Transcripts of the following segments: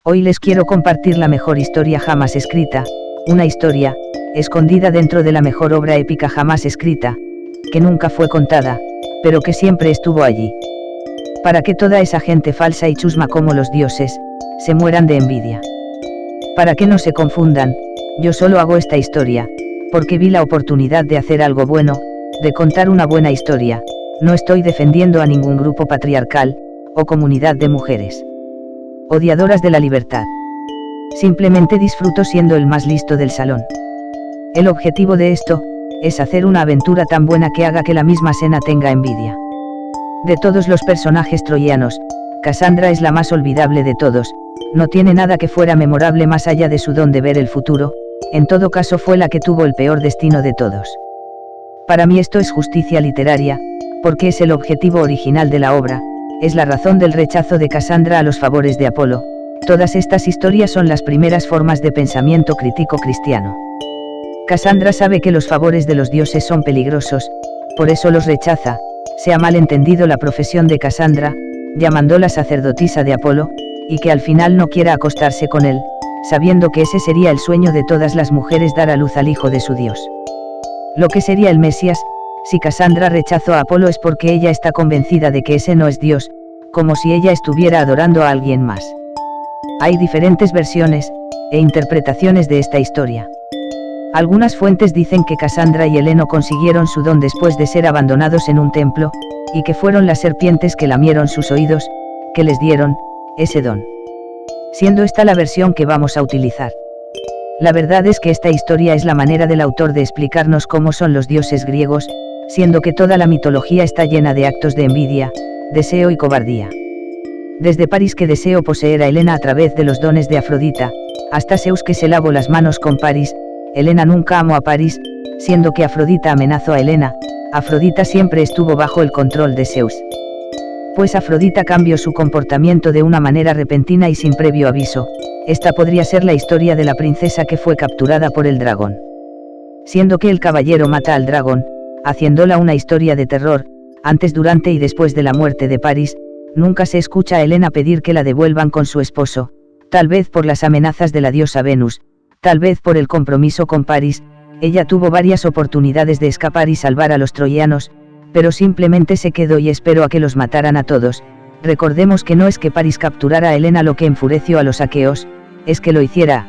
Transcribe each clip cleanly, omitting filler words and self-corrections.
Hoy les quiero compartir la mejor historia jamás escrita, una historia, escondida dentro de la mejor obra épica jamás escrita, que nunca fue contada, pero que siempre estuvo allí. Para que toda esa gente falsa y chusma como los dioses, se mueran de envidia. Para que no se confundan, yo solo hago esta historia, porque vi la oportunidad de hacer algo bueno, de contar una buena historia, no estoy defendiendo a ningún grupo patriarcal, o comunidad de mujeres odiadoras de la libertad. Simplemente disfruto siendo el más listo del salón. El objetivo de esto, es hacer una aventura tan buena que haga que la misma Sena tenga envidia. De todos los personajes troyanos, Casandra es la más olvidable de todos, no tiene nada que fuera memorable más allá de su don de ver el futuro, en todo caso fue la que tuvo el peor destino de todos. Para mí esto es justicia literaria, porque es el objetivo original de la obra, es la razón del rechazo de Casandra a los favores de Apolo. Todas estas historias son las primeras formas de pensamiento crítico cristiano. Casandra sabe que los favores de los dioses son peligrosos, por eso los rechaza. Se ha malentendido la profesión de Casandra, llamándola sacerdotisa de Apolo, y que al final no quiera acostarse con él, sabiendo que ese sería el sueño de todas las mujeres, dar a luz al hijo de su dios. Lo que sería el Mesías. Si Casandra rechazó a Apolo es porque ella está convencida de que ese no es Dios, como si ella estuviera adorando a alguien más. Hay diferentes versiones e interpretaciones de esta historia. Algunas fuentes dicen que Casandra y Heleno consiguieron su don después de ser abandonados en un templo, y que fueron las serpientes que lamieron sus oídos, que les dieron ese don. Siendo esta la versión que vamos a utilizar. La verdad es que esta historia es la manera del autor de explicarnos cómo son los dioses griegos, siendo que toda la mitología está llena de actos de envidia, deseo y cobardía. Desde París, que deseó poseer a Helena a través de los dones de Afrodita, hasta Zeus, que se lavó las manos con París. Helena nunca amó a París, siendo que Afrodita amenazó a Helena. Afrodita siempre estuvo bajo el control de Zeus. Pues Afrodita cambió su comportamiento de una manera repentina y sin previo aviso. Esta podría ser la historia de la princesa que fue capturada por el dragón. Siendo que el caballero mata al dragón, haciéndola una historia de terror, antes, durante y después de la muerte de París, nunca se escucha a Helena pedir que la devuelvan con su esposo, tal vez por las amenazas de la diosa Venus, tal vez por el compromiso con París. Ella tuvo varias oportunidades de escapar y salvar a los troyanos, pero simplemente se quedó y esperó a que los mataran a todos. Recordemos que no es que París capturara a Helena lo que enfureció a los aqueos, es que lo hiciera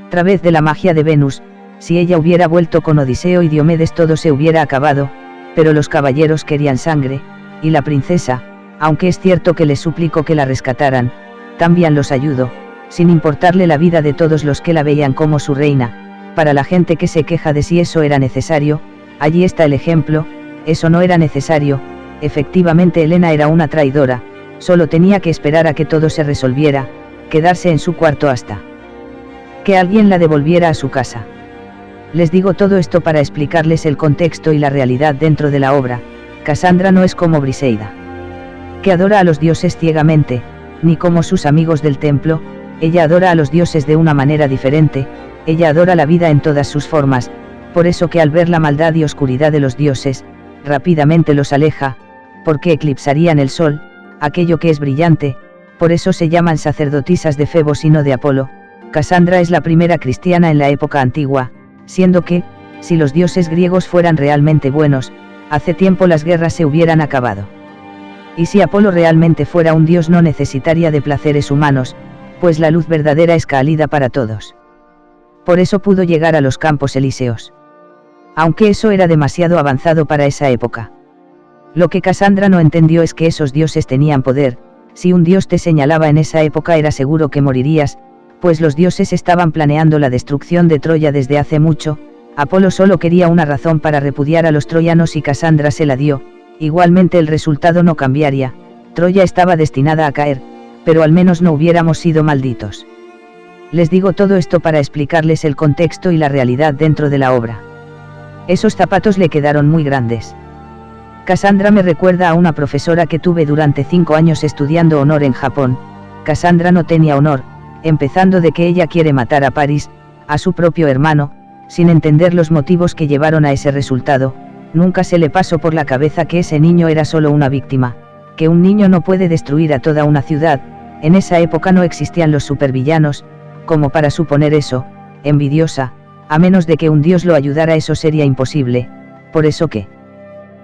a través de la magia de Venus. Si ella hubiera vuelto con Odiseo y Diomedes, todo se hubiera acabado, pero los caballeros querían sangre, y la princesa, aunque es cierto que les suplicó que la rescataran, también los ayudó, sin importarle la vida de todos los que la veían como su reina. Para la gente que se queja de si eso era necesario, allí está el ejemplo. Eso no era necesario. Efectivamente Helena era una traidora, solo tenía que esperar a que todo se resolviera, quedarse en su cuarto hasta que alguien la devolviera a su casa. Les digo todo esto para explicarles el contexto y la realidad dentro de la obra. Casandra no es como Briseida, que adora a los dioses ciegamente, ni como sus amigos del templo. Ella adora a los dioses de una manera diferente, ella adora la vida en todas sus formas, por eso que al ver la maldad y oscuridad de los dioses, rápidamente los aleja, porque eclipsarían el sol, aquello que es brillante. Por eso se llaman sacerdotisas de Febos y no de Apolo. Casandra es la primera cristiana en la época antigua, siendo que, si los dioses griegos fueran realmente buenos, hace tiempo las guerras se hubieran acabado. Y si Apolo realmente fuera un dios, no necesitaría de placeres humanos, pues la luz verdadera es cálida para todos. Por eso pudo llegar a los campos elíseos. Aunque eso era demasiado avanzado para esa época. Lo que Casandra no entendió es que esos dioses tenían poder. Si un dios te señalaba en esa época, era seguro que morirías, pues los dioses estaban planeando la destrucción de Troya desde hace mucho. Apolo solo quería una razón para repudiar a los troyanos y Casandra se la dio. Igualmente el resultado no cambiaría. Troya estaba destinada a caer, pero al menos no hubiéramos sido malditos. Les digo todo esto para explicarles el contexto y la realidad dentro de la obra. Esos zapatos le quedaron muy grandes. Casandra me recuerda a una profesora que tuve durante 5 años estudiando honor en Japón. Casandra no tenía honor, empezando de que ella quiere matar a París, a su propio hermano, sin entender los motivos que llevaron a ese resultado. Nunca se le pasó por la cabeza que ese niño era solo una víctima, que un niño no puede destruir a toda una ciudad, En esa época no existían los supervillanos, como para suponer eso, envidiosa, a menos de que un dios lo ayudara, eso sería imposible, por eso que,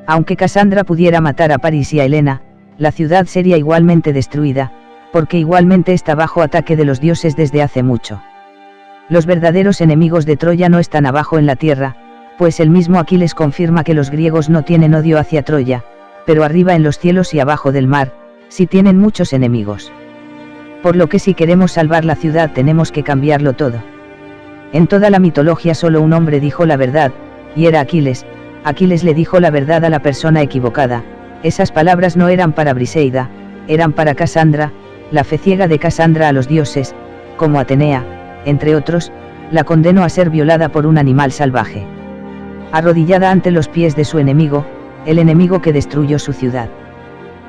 aunque Cassandra pudiera matar a Paris y a Helena, la ciudad sería igualmente destruida, porque igualmente está bajo ataque de los dioses desde hace mucho. Los verdaderos enemigos de Troya no están abajo en la tierra, pues el mismo Aquiles confirma que los griegos no tienen odio hacia Troya, pero arriba en los cielos y abajo del mar, sí tienen muchos enemigos. Por lo que si queremos salvar la ciudad tenemos que cambiarlo todo. En toda la mitología solo un hombre dijo la verdad, y era Aquiles. Aquiles le dijo la verdad a la persona equivocada. Esas palabras no eran para Briseida, eran para Casandra, la fe ciega de Casandra a los dioses, como Atenea, entre otros, la condenó a ser violada por un animal salvaje. Arrodillada ante los pies de su enemigo, el enemigo que destruyó su ciudad.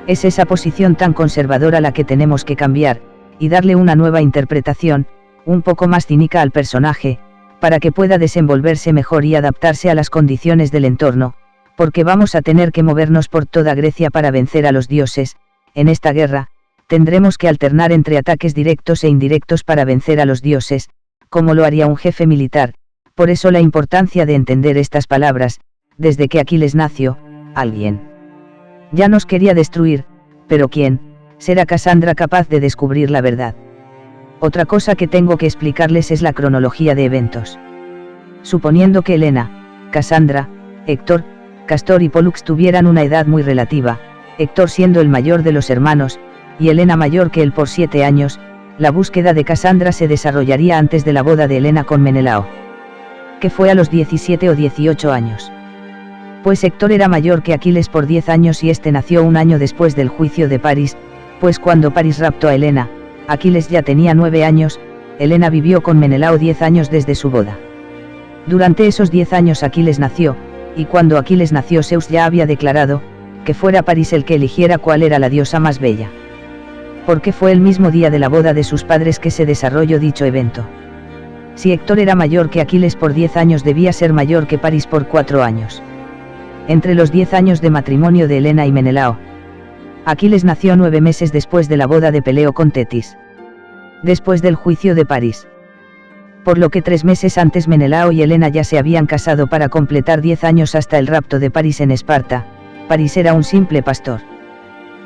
Es esa posición tan conservadora la que tenemos que cambiar, y darle una nueva interpretación, un poco más cínica al personaje, para que pueda desenvolverse mejor y adaptarse a las condiciones del entorno, porque vamos a tener que movernos por toda Grecia para vencer a los dioses. En esta guerra, tendremos que alternar entre ataques directos e indirectos para vencer a los dioses, como lo haría un jefe militar. Por eso la importancia de entender estas palabras. Desde que Aquiles nació, alguien ya nos quería destruir, pero ¿quién? ¿Será Casandra capaz de descubrir la verdad? Otra cosa que tengo que explicarles es la cronología de eventos. Suponiendo que Helena, Casandra, Héctor, Castor y Pólux tuvieran una edad muy relativa, Héctor siendo el mayor de los hermanos, y Helena mayor que él por 7 años, la búsqueda de Casandra se desarrollaría antes de la boda de Helena con Menelao, que fue a los 17 o 18 años. Pues Héctor era mayor que Aquiles por 10 años y este nació un año después del juicio de Paris, pues cuando Paris raptó a Helena, Aquiles ya tenía 9 años, Helena vivió con Menelao 10 años desde su boda. Durante esos 10 años Aquiles nació, y cuando Aquiles nació Zeus ya había declarado, que fuera Paris el que eligiera cuál era la diosa más bella. Porque fue el mismo día de la boda de sus padres que se desarrolló dicho evento. Si Héctor era mayor que Aquiles por 10 años debía ser mayor que Paris por 4 años. Entre los 10 años de matrimonio de Helena y Menelao, Aquiles nació 9 meses después de la boda de Peleo con Tetis. Después del juicio de Paris. Por lo que 3 meses antes Menelao y Helena ya se habían casado para completar 10 años hasta el rapto de Paris en Esparta. Paris era un simple pastor.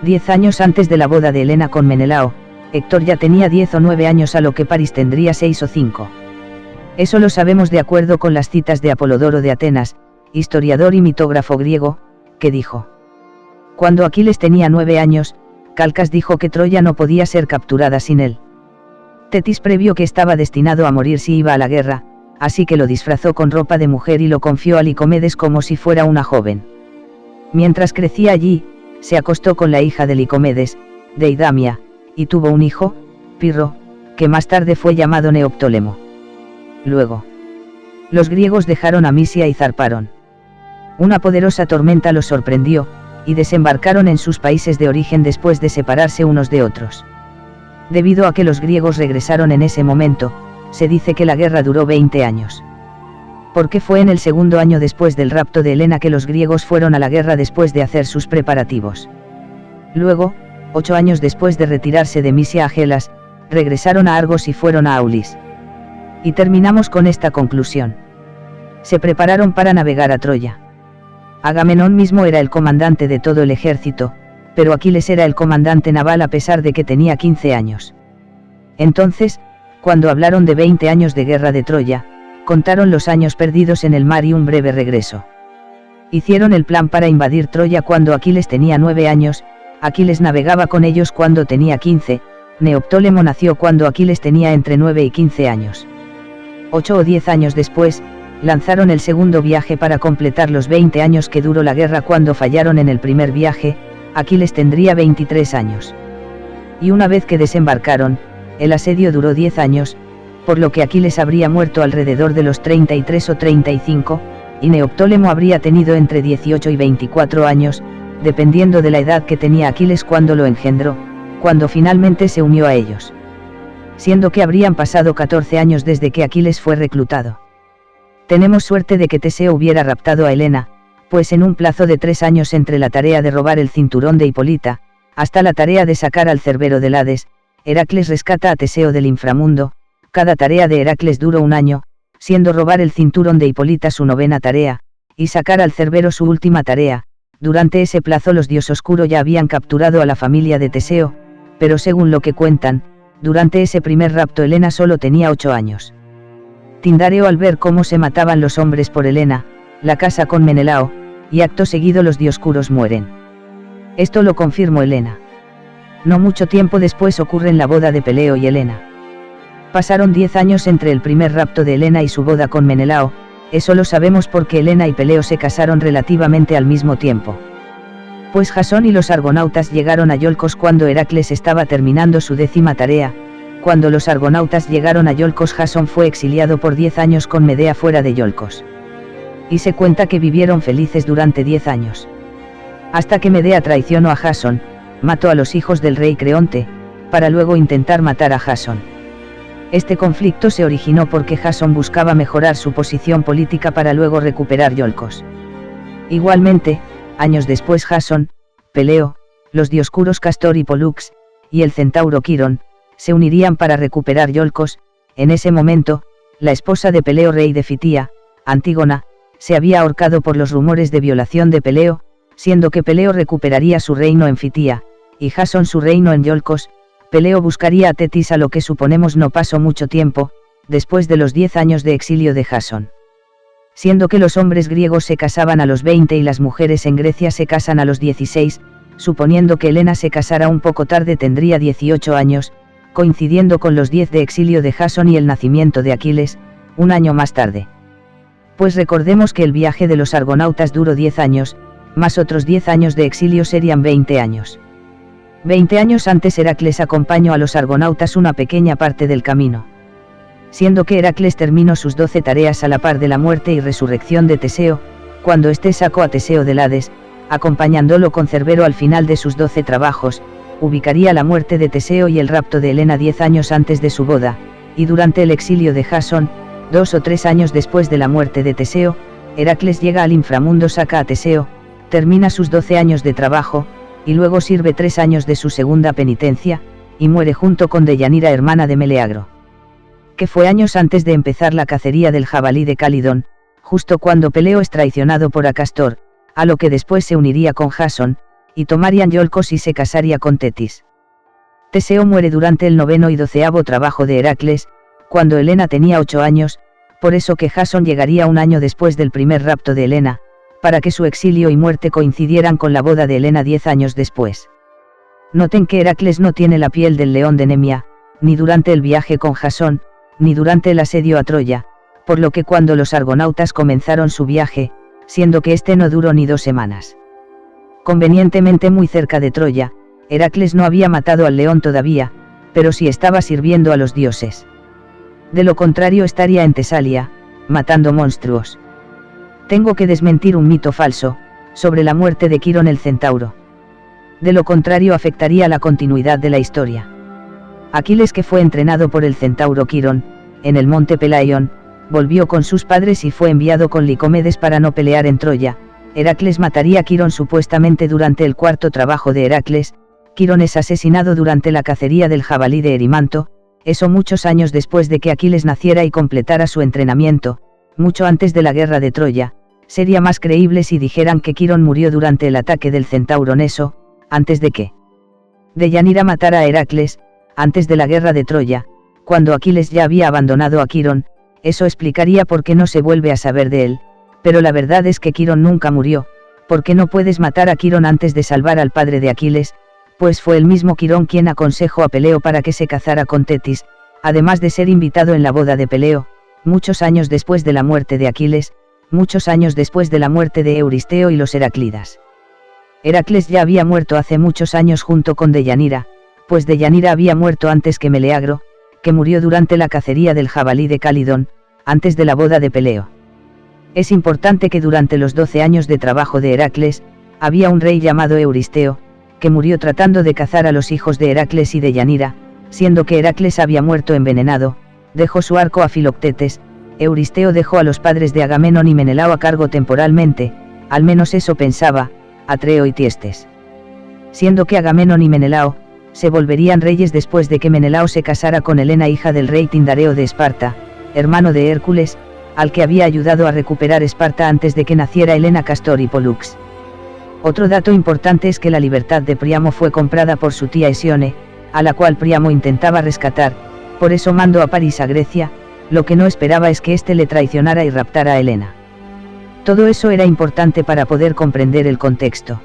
10 años antes de la boda de Helena con Menelao, Héctor ya tenía 10 o 9 años a lo que Paris tendría 6 o 5. Eso lo sabemos de acuerdo con las citas de Apolodoro de Atenas, historiador y mitógrafo griego, que dijo: cuando Aquiles tenía 9 años, Calcas dijo que Troya no podía ser capturada sin él. Tetis previó que estaba destinado a morir si iba a la guerra, así que lo disfrazó con ropa de mujer y lo confió a Licomedes como si fuera una joven. Mientras crecía allí, se acostó con la hija de Licomedes, Deidamia, y tuvo un hijo, Pirro, que más tarde fue llamado Neoptólemo. Luego, los griegos dejaron a Misia y zarparon. Una poderosa tormenta los sorprendió, y desembarcaron en sus países de origen después de separarse unos de otros. Debido a que los griegos regresaron en ese momento, se dice que la guerra duró 20 años. Porque fue en el segundo año después del rapto de Helena que los griegos fueron a la guerra después de hacer sus preparativos. Luego, 8 años después de retirarse de Misia a Gelas, regresaron a Argos y fueron a Aulis. Y terminamos con esta conclusión. Se prepararon para navegar a Troya. Agamenón mismo era el comandante de todo el ejército, pero Aquiles era el comandante naval a pesar de que tenía 15 años. Entonces, cuando hablaron de 20 años de guerra de Troya, contaron los años perdidos en el mar y un breve regreso. Hicieron el plan para invadir Troya cuando Aquiles tenía 9 años, Aquiles navegaba con ellos cuando tenía 15, Neoptólemo nació cuando Aquiles tenía entre 9 y 15 años. 8 o 10 años después, lanzaron el segundo viaje para completar los 20 años que duró la guerra. Cuando fallaron en el primer viaje, Aquiles tendría 23 años. Y una vez que desembarcaron, el asedio duró 10 años, por lo que Aquiles habría muerto alrededor de los 33 o 35, y Neoptólemo habría tenido entre 18 y 24 años, dependiendo de la edad que tenía Aquiles cuando lo engendró, cuando finalmente se unió a ellos. Siendo que habrían pasado 14 años desde que Aquiles fue reclutado. Tenemos suerte de que Teseo hubiera raptado a Helena, pues en un plazo de 3 años entre la tarea de robar el cinturón de Hipólita, hasta la tarea de sacar al Cerbero del Hades, Heracles rescata a Teseo del inframundo. Cada tarea de Heracles duró un año, siendo robar el cinturón de Hipólita su 9ª tarea, y sacar al Cerbero su última tarea. Durante ese plazo los dios oscuro ya habían capturado a la familia de Teseo, pero según lo que cuentan, durante ese primer rapto Helena solo tenía 8 años. Tindáreo, al ver cómo se mataban los hombres por Helena, la casa con Menelao, y acto seguido los dioscuros mueren. Esto lo confirmó Helena. No mucho tiempo después ocurren la boda de Peleo y Helena. Pasaron 10 años entre el primer rapto de Helena y su boda con Menelao. Eso lo sabemos porque Helena y Peleo se casaron relativamente al mismo tiempo. Pues Jasón y los argonautas llegaron a Iolcos cuando Heracles estaba terminando su 10ª tarea. Cuando los argonautas llegaron a Iolcos, Jasón fue exiliado por 10 años con Medea fuera de Iolcos. Y se cuenta que vivieron felices durante 10 años. Hasta que Medea traicionó a Jasón, mató a los hijos del rey Creonte, para luego intentar matar a Jasón. Este conflicto se originó porque Jasón buscaba mejorar su posición política para luego recuperar Iolcos. Igualmente, años después Jasón, Peleo, los dioscuros Castor y Pólux, y el centauro Quirón, se unirían para recuperar Iolcos. En ese momento, la esposa de Peleo, rey de Fitía, Antígona, se había ahorcado por los rumores de violación de Peleo, siendo que Peleo recuperaría su reino en Fitía, y Jasón su reino en Iolcos. Peleo buscaría a Tetis, a lo que suponemos no pasó mucho tiempo, después de los 10 años de exilio de Jasón. Siendo que los hombres griegos se casaban a los 20 y las mujeres en Grecia se casan a los 16, suponiendo que Helena se casara un poco tarde tendría 18 años, coincidiendo con los 10 de exilio de Jasón y el nacimiento de Aquiles, un año más tarde. Pues recordemos que el viaje de los argonautas duró 10 años, más otros 10 años de exilio serían 20 años. 20 años antes Heracles acompañó a los argonautas una pequeña parte del camino. Siendo que Heracles terminó sus 12 tareas a la par de la muerte y resurrección de Teseo, cuando éste sacó a Teseo del Hades, acompañándolo con Cerbero al final de sus 12 trabajos, ubicaría la muerte de Teseo y el rapto de Helena 10 años antes de su boda, y durante el exilio de Jasón, 2 o 3 años después de la muerte de Teseo, Heracles llega al inframundo, saca a Teseo, termina sus 12 años de trabajo, y luego sirve 3 años de su segunda penitencia, y muere junto con Deyanira, hermana de Meleagro. Que fue años antes de empezar la cacería del jabalí de Calidón, justo cuando Peleo es traicionado por Acastor, a lo que después se uniría con Jasón, y tomarían Iolcos y se casaría con Tetis. Teseo muere durante el 9º y 12º trabajo de Heracles, cuando Helena tenía 8 años, por eso que Jasón llegaría un año después del primer rapto de Helena, para que su exilio y muerte coincidieran con la boda de Helena 10 años después. Noten que Heracles no tiene la piel del león de Nemea, ni durante el viaje con Jasón, ni durante el asedio a Troya, por lo que cuando los argonautas comenzaron su viaje, siendo que este no duró ni 2 semanas. Convenientemente muy cerca de Troya, Heracles no había matado al león todavía, pero sí estaba sirviendo a los dioses. De lo contrario estaría en Tesalia, matando monstruos. Tengo que desmentir un mito falso, sobre la muerte de Quirón el centauro. De lo contrario afectaría la continuidad de la historia. Aquiles, que fue entrenado por el centauro Quirón, en el monte Pelaión, volvió con sus padres y fue enviado con Licomedes para no pelear en Troya. Heracles mataría a Quirón supuestamente durante el 4º trabajo de Heracles. Quirón es asesinado durante la cacería del jabalí de Erimanto, eso muchos años después de que Aquiles naciera y completara su entrenamiento, mucho antes de la guerra de Troya. Sería más creíble si dijeran que Quirón murió durante el ataque del centauro Neso, antes de que Deyanira matara a Heracles, antes de la guerra de Troya, cuando Aquiles ya había abandonado a Quirón. Eso explicaría por qué no se vuelve a saber de él, pero la verdad es que Quirón nunca murió, porque no puedes matar a Quirón antes de salvar al padre de Aquiles, pues fue el mismo Quirón quien aconsejó a Peleo para que se casara con Tetis, además de ser invitado en la boda de Peleo, muchos años después de la muerte de Aquiles, muchos años después de la muerte de Euristeo y los Heraclidas. Heracles ya había muerto hace muchos años junto con Deyanira, pues Deyanira había muerto antes que Meleagro, que murió durante la cacería del jabalí de Calidón, antes de la boda de Peleo. Es importante que durante los 12 años de trabajo de Heracles, había un rey llamado Euristeo, que murió tratando de cazar a los hijos de Heracles y Deyanira, siendo que Heracles había muerto envenenado, dejó su arco a Filoctetes. Euristeo dejó a los padres de Agamenón y Menelao a cargo temporalmente, al menos eso pensaba, Atreo y Tiestes. Siendo que Agamenón y Menelao, se volverían reyes después de que Menelao se casara con Helena, hija del rey Tindareo de Esparta, hermano de Hércules, al que había ayudado a recuperar Esparta antes de que naciera Helena, Castor y Pólux. Otro dato importante es que la libertad de Príamo fue comprada por su tía Hesione, a la cual Príamo intentaba rescatar, por eso mandó a París a Grecia, lo que no esperaba es que éste le traicionara y raptara a Helena. Todo eso era importante para poder comprender el contexto.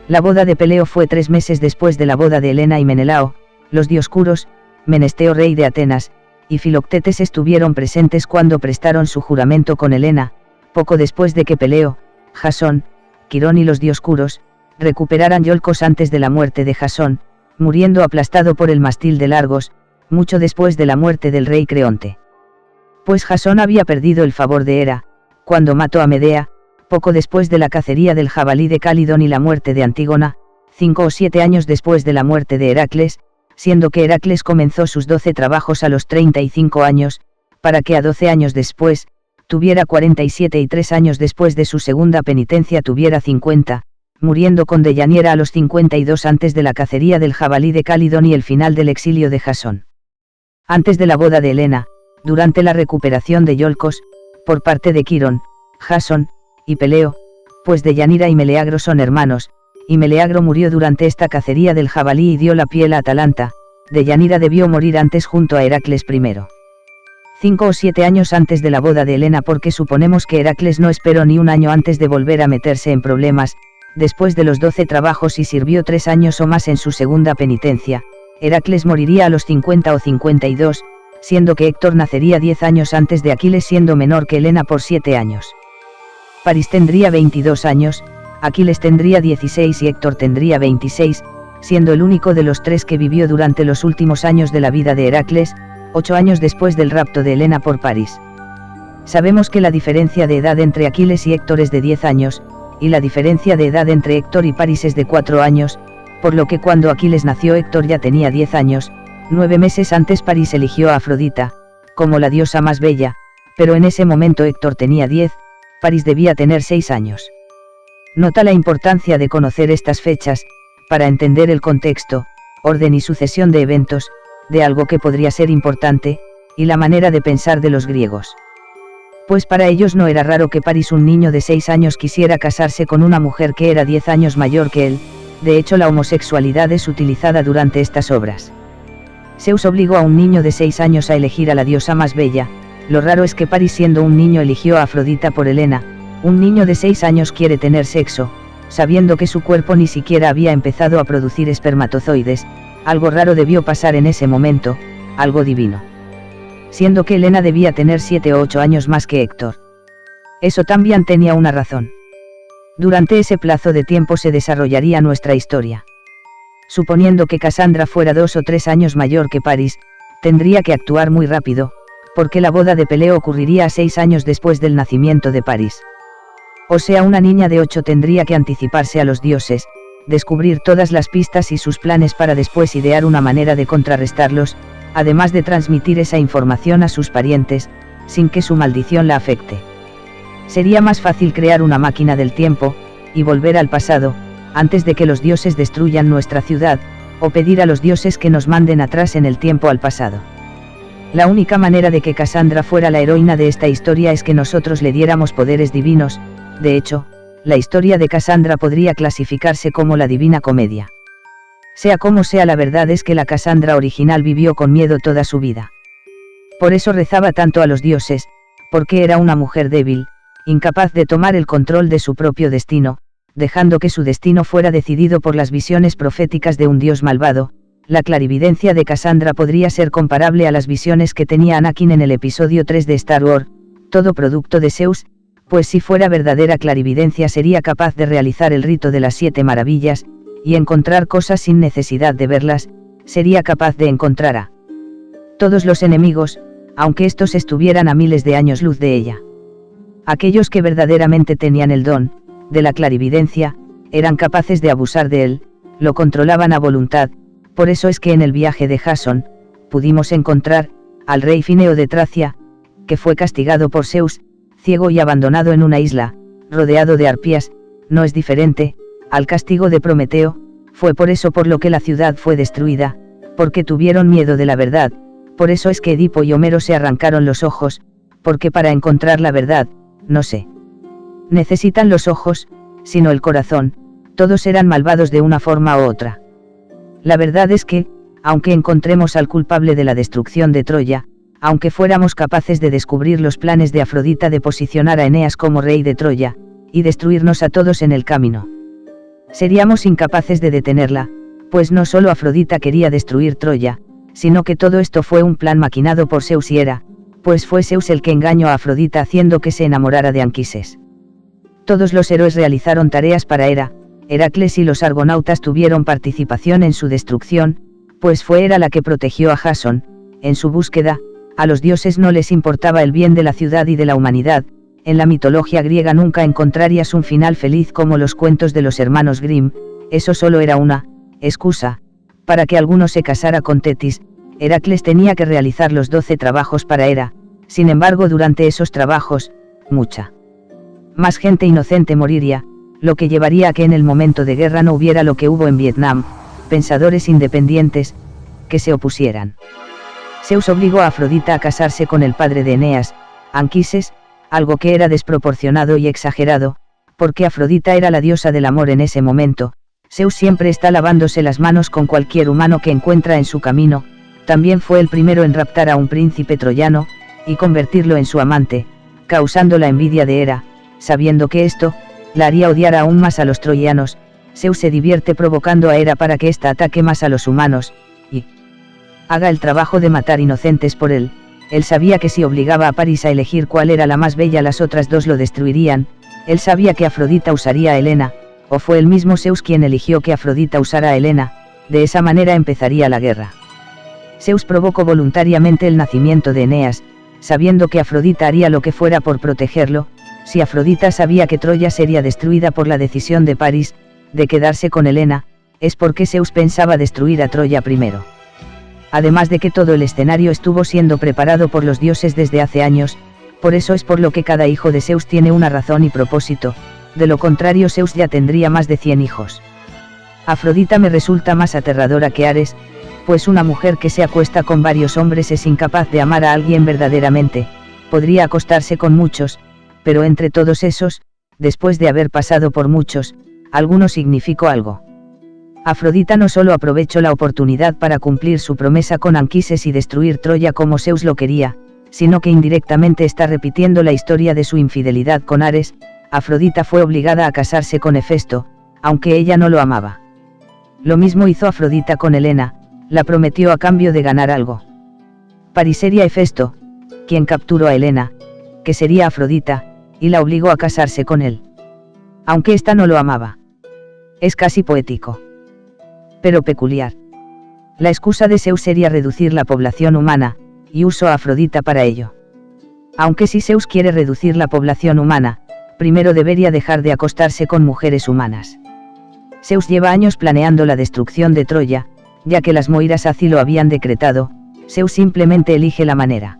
La boda de Peleo fue 3 meses después de la boda de Helena y Menelao. Los Dioscuros, Menesteo rey de Atenas, y Filoctetes estuvieron presentes cuando prestaron su juramento con Helena, poco después de que Peleo, Jasón, Quirón y los Dioscuros, recuperaran Iolcos antes de la muerte de Jasón, muriendo aplastado por el mástil de Largos, mucho después de la muerte del rey Creonte. Pues Jasón había perdido el favor de Hera, cuando mató a Medea, poco después de la cacería del jabalí de Calidón y la muerte de Antígona, 5 o 7 años después de la muerte de Heracles, siendo que Heracles comenzó sus 12 trabajos a los 35 años, para que a 12 años después, tuviera 47 y 3 años después de su segunda penitencia tuviera 50, muriendo con Deianira a los 52 antes de la cacería del jabalí de Calidón y el final del exilio de Jasón. Antes de la boda de Helena, durante la recuperación de Iolcos, por parte de Quirón, Jasón, y Peleo, pues Deianira y Meleagro son hermanos, y Meleagro murió durante esta cacería del jabalí y dio la piel a Atalanta, Deianira debió morir antes junto a Heracles I. 5 o 7 años antes de la boda de Helena, porque suponemos que Heracles no esperó ni un año antes de volver a meterse en problemas, después de los 12 trabajos y sirvió 3 años o más en su segunda penitencia. Heracles moriría a los 50 o 52, siendo que Héctor nacería 10 años antes de Aquiles, siendo menor que Helena por 7 años. París tendría 22 años, Aquiles tendría 16 y Héctor tendría 26, siendo el único de los 3 que vivió durante los últimos años de la vida de Heracles, 8 años después del rapto de Helena por París. Sabemos que la diferencia de edad entre Aquiles y Héctor es de 10 años, y la diferencia de edad entre Héctor y París es de 4 años, por lo que cuando Aquiles nació Héctor ya tenía 10 años, 9 meses antes París eligió a Afrodita, como la diosa más bella, pero en ese momento Héctor tenía 10, París debía tener 6 años. Nota la importancia de conocer estas fechas, para entender el contexto, orden y sucesión de eventos, de algo que podría ser importante, y la manera de pensar de los griegos. Pues para ellos no era raro que París, un niño de 6 años, quisiera casarse con una mujer que era 10 años mayor que él. De hecho, la homosexualidad es utilizada durante estas obras. Zeus obligó a un niño de 6 años a elegir a la diosa más bella. Lo raro es que París, siendo un niño, eligió a Afrodita por Helena. Un niño de 6 años quiere tener sexo, sabiendo que su cuerpo ni siquiera había empezado a producir espermatozoides. Algo raro debió pasar en ese momento, algo divino. Siendo que Helena debía tener 7 o 8 años más que Héctor. Eso también tenía una razón. Durante ese plazo de tiempo se desarrollaría nuestra historia. Suponiendo que Casandra fuera 2 o 3 años mayor que París, tendría que actuar muy rápido, porque la boda de Peleo ocurriría a 6 años después del nacimiento de París. O sea, una niña de 8 tendría que anticiparse a los dioses, descubrir todas las pistas y sus planes para después idear una manera de contrarrestarlos, además de transmitir esa información a sus parientes, sin que su maldición la afecte. Sería más fácil crear una máquina del tiempo, y volver al pasado, antes de que los dioses destruyan nuestra ciudad, o pedir a los dioses que nos manden atrás en el tiempo al pasado. La única manera de que Casandra fuera la heroína de esta historia es que nosotros le diéramos poderes divinos. De hecho, la historia de Casandra podría clasificarse como la Divina Comedia. Sea como sea, la verdad es que la Casandra original vivió con miedo toda su vida. Por eso rezaba tanto a los dioses, porque era una mujer débil, incapaz de tomar el control de su propio destino, dejando que su destino fuera decidido por las visiones proféticas de un dios malvado. La clarividencia de Casandra podría ser comparable a las visiones que tenía Anakin en el episodio 3 de Star Wars, todo producto de Zeus, pues si fuera verdadera clarividencia sería capaz de realizar el rito de las 7 maravillas, y encontrar cosas sin necesidad de verlas. Sería capaz de encontrar a todos los enemigos, aunque estos estuvieran a miles de años luz de ella. Aquellos que verdaderamente tenían el don de la clarividencia, eran capaces de abusar de él, lo controlaban a voluntad. Por eso es que en el viaje de Jasón, pudimos encontrar al rey Fineo de Tracia, que fue castigado por Zeus, ciego y abandonado en una isla, rodeado de arpías. No es diferente al castigo de Prometeo, fue por eso por lo que la ciudad fue destruida, porque tuvieron miedo de la verdad, por eso es que Edipo y Homero se arrancaron los ojos, porque para encontrar la verdad, no se necesitan los ojos, sino el corazón, todos eran malvados de una forma u otra. La verdad es que, aunque encontremos al culpable de la destrucción de Troya, aunque fuéramos capaces de descubrir los planes de Afrodita de posicionar a Eneas como rey de Troya, y destruirnos a todos en el camino, seríamos incapaces de detenerla, pues no solo Afrodita quería destruir Troya, sino que todo esto fue un plan maquinado por Zeus y Hera, pues fue Zeus el que engañó a Afrodita haciendo que se enamorara de Anquises. Todos los héroes realizaron tareas para Hera, Heracles y los argonautas tuvieron participación en su destrucción, pues fue Hera la que protegió a Jasón, en su búsqueda, a los dioses no les importaba el bien de la ciudad y de la humanidad, en la mitología griega nunca encontrarías un final feliz como los cuentos de los hermanos Grimm, eso solo era una excusa para que alguno se casara con Tetis. Heracles tenía que realizar los 12 trabajos para Hera, sin embargo durante esos trabajos, mucha más gente inocente moriría, lo que llevaría a que en el momento de guerra no hubiera lo que hubo en Vietnam, pensadores independientes, que se opusieran. Zeus obligó a Afrodita a casarse con el padre de Eneas, Anquises, algo que era desproporcionado y exagerado, porque Afrodita era la diosa del amor en ese momento. Zeus siempre está lavándose las manos con cualquier humano que encuentra en su camino, también fue el primero en raptar a un príncipe troyano, y convertirlo en su amante, causando la envidia de Hera, sabiendo que esto la haría odiar aún más a los troyanos. Zeus se divierte provocando a Hera para que ésta ataque más a los humanos, y haga el trabajo de matar inocentes por él. Él sabía que si obligaba a París a elegir cuál era la más bella las otras dos lo destruirían, él sabía que Afrodita usaría a Helena, o fue el mismo Zeus quien eligió que Afrodita usara a Helena, de esa manera empezaría la guerra. Zeus provocó voluntariamente el nacimiento de Eneas, sabiendo que Afrodita haría lo que fuera por protegerlo. Si Afrodita sabía que Troya sería destruida por la decisión de París, de quedarse con Helena, es porque Zeus pensaba destruir a Troya primero. Además de que todo el escenario estuvo siendo preparado por los dioses desde hace años, por eso es por lo que cada hijo de Zeus tiene una razón y propósito, de lo contrario Zeus ya tendría más de 100 hijos. Afrodita me resulta más aterradora que Ares, pues una mujer que se acuesta con varios hombres es incapaz de amar a alguien verdaderamente, podría acostarse con muchos, pero entre todos esos, después de haber pasado por muchos, alguno significó algo. Afrodita no solo aprovechó la oportunidad para cumplir su promesa con Anquises y destruir Troya como Zeus lo quería, sino que indirectamente está repitiendo la historia de su infidelidad con Ares. Afrodita fue obligada a casarse con Hefesto, aunque ella no lo amaba. Lo mismo hizo Afrodita con Helena, la prometió a cambio de ganar algo. París sería Hefesto, quien capturó a Helena, que sería Afrodita, y la obligó a casarse con él. Aunque ésta no lo amaba. Es casi poético. Pero peculiar. La excusa de Zeus sería reducir la población humana, y usó a Afrodita para ello. Aunque si Zeus quiere reducir la población humana, primero debería dejar de acostarse con mujeres humanas. Zeus lleva años planeando la destrucción de Troya, ya que las Moiras así lo habían decretado. Zeus simplemente elige la manera.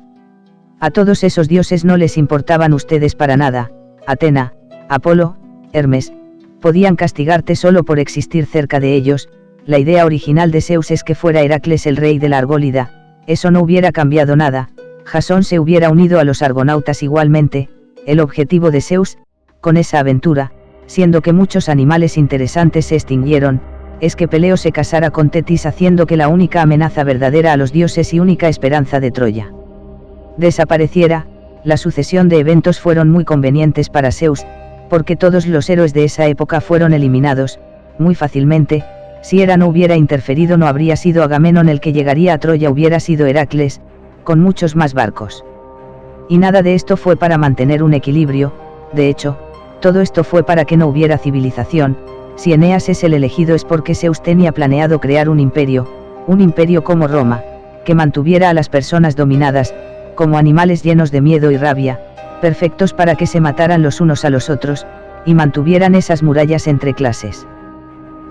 A todos esos dioses no les importaban ustedes para nada. Atena, Apolo, Hermes, podían castigarte solo por existir cerca de ellos. La idea original de Zeus es que fuera Heracles el rey de la Argólida, eso no hubiera cambiado nada, Jasón se hubiera unido a los argonautas igualmente. El objetivo de Zeus, con esa aventura, siendo que muchos animales interesantes se extinguieron, es que Peleo se casara con Tetis haciendo que la única amenaza verdadera a los dioses y única esperanza de Troya desapareciera. La sucesión de eventos fueron muy convenientes para Zeus, porque todos los héroes de esa época fueron eliminados, muy fácilmente. Si Hera no hubiera interferido no habría sido Agamenón el que llegaría a Troya, hubiera sido Heracles, con muchos más barcos. Y nada de esto fue para mantener un equilibrio, de hecho, todo esto fue para que no hubiera civilización. Si Eneas es el elegido es porque Zeus tenía planeado crear un imperio como Roma, que mantuviera a las personas dominadas, como animales llenos de miedo y rabia, perfectos para que se mataran los unos a los otros, y mantuvieran esas murallas entre clases.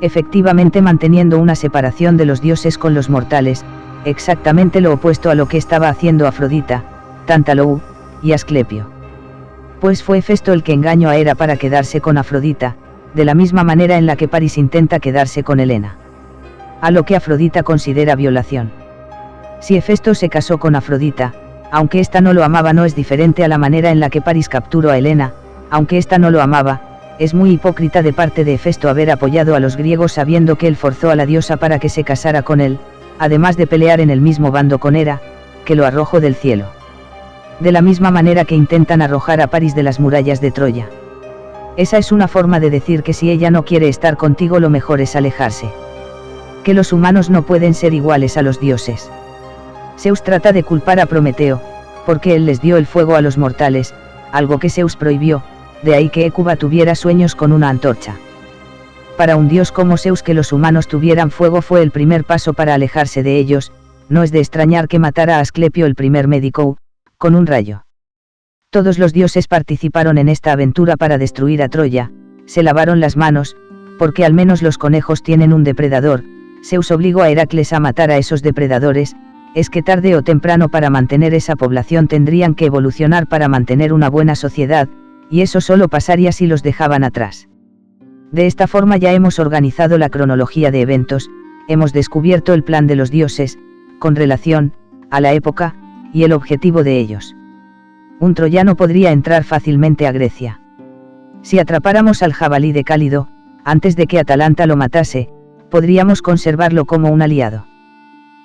Efectivamente manteniendo una separación de los dioses con los mortales, exactamente lo opuesto a lo que estaba haciendo Afrodita, Tantalou y Asclepio. Pues fue Hefesto el que engañó a Hera para quedarse con Afrodita, de la misma manera en la que Paris intenta quedarse con Helena. A lo que Afrodita considera violación. Si Hefesto se casó con Afrodita, aunque ésta no lo amaba, no es diferente a la manera en la que Paris capturó a Helena, aunque ésta no lo amaba. Es muy hipócrita de parte de Hefesto haber apoyado a los griegos sabiendo que él forzó a la diosa para que se casara con él, además de pelear en el mismo bando con Hera, que lo arrojó del cielo. De la misma manera que intentan arrojar a Paris de las murallas de Troya. Esa es una forma de decir que si ella no quiere estar contigo, lo mejor es alejarse. Que los humanos no pueden ser iguales a los dioses. Zeus trata de culpar a Prometeo, porque él les dio el fuego a los mortales, algo que Zeus prohibió, de ahí que Hécuba tuviera sueños con una antorcha. Para un dios como Zeus que los humanos tuvieran fuego fue el primer paso para alejarse de ellos, no es de extrañar que matara a Asclepio, el primer médico, con un rayo. Todos los dioses participaron en esta aventura para destruir a Troya, se lavaron las manos, porque al menos los conejos tienen un depredador. Zeus obligó a Heracles a matar a esos depredadores. Es que tarde o temprano para mantener esa población tendrían que evolucionar para mantener una buena sociedad, y eso solo pasaría si los dejaban atrás. De esta forma ya hemos organizado la cronología de eventos, hemos descubierto el plan de los dioses, con relación a la época, y el objetivo de ellos. Un troyano podría entrar fácilmente a Grecia. Si atrapáramos al jabalí de Cálido, antes de que Atalanta lo matase, podríamos conservarlo como un aliado.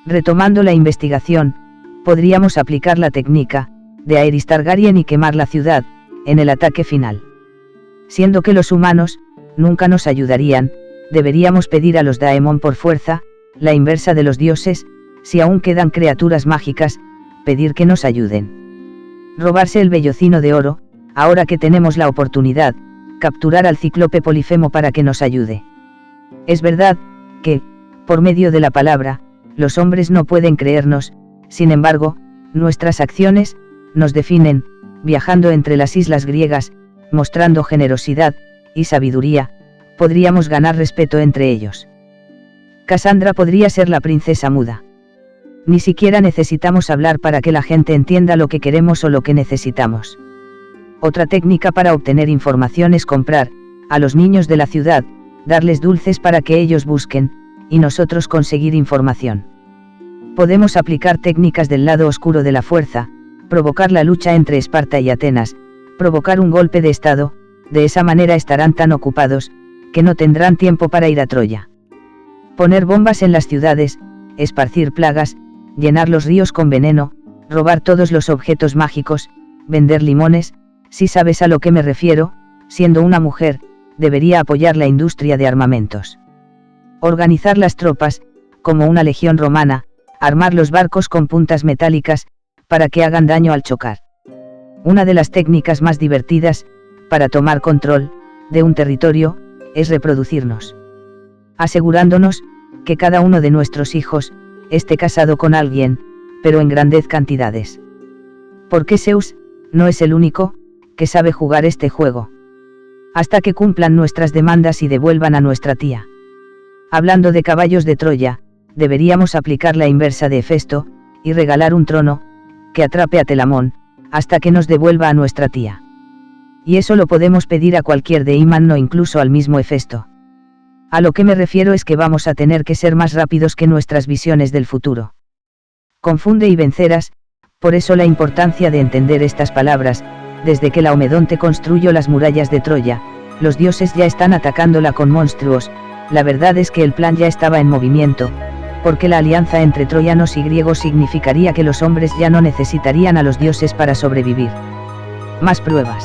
Retomando la investigación, podríamos aplicar la técnica de Aerys Targaryen y quemar la ciudad en el ataque final. Siendo que los humanos nunca nos ayudarían, deberíamos pedir a los Daemon por fuerza, la inversa de los dioses. Si aún quedan criaturas mágicas, pedir que nos ayuden. Robarse el vellocino de oro, ahora que tenemos la oportunidad, capturar al cíclope Polifemo para que nos ayude. Es verdad que, por medio de la palabra, los hombres no pueden creernos, sin embargo, nuestras acciones nos definen, viajando entre las islas griegas, mostrando generosidad y sabiduría, podríamos ganar respeto entre ellos. Cassandra podría ser la princesa muda. Ni siquiera necesitamos hablar para que la gente entienda lo que queremos o lo que necesitamos. Otra técnica para obtener información es comprar a los niños de la ciudad, darles dulces para que ellos busquen, y nosotros conseguir información. Podemos aplicar técnicas del lado oscuro de la fuerza, provocar la lucha entre Esparta y Atenas, provocar un golpe de estado, de esa manera estarán tan ocupados, que no tendrán tiempo para ir a Troya. Poner bombas en las ciudades, esparcir plagas, llenar los ríos con veneno, robar todos los objetos mágicos, vender limones. Si sabes a lo que me refiero, siendo una mujer, debería apoyar la industria de armamentos. Organizar las tropas, como una legión romana, armar los barcos con puntas metálicas, para que hagan daño al chocar. Una de las técnicas más divertidas, para tomar control de un territorio, es reproducirnos. Asegurándonos que cada uno de nuestros hijos esté casado con alguien, pero en grandes cantidades. Porque Zeus no es el único que sabe jugar este juego. Hasta que cumplan nuestras demandas y devuelvan a nuestra tía. Hablando de caballos de Troya, deberíamos aplicar la inversa de Hefesto, y regalar un trono, que atrape a Telamón, hasta que nos devuelva a nuestra tía. Y eso lo podemos pedir a cualquier Daemon, no incluso al mismo Hefesto. A lo que me refiero es que vamos a tener que ser más rápidos que nuestras visiones del futuro. Confunde y vencerás, por eso la importancia de entender estas palabras. Desde que Laomedonte construyó las murallas de Troya, los dioses ya están atacándola con monstruos. La verdad es que el plan ya estaba en movimiento, porque la alianza entre troyanos y griegos significaría que los hombres ya no necesitarían a los dioses para sobrevivir. Más pruebas.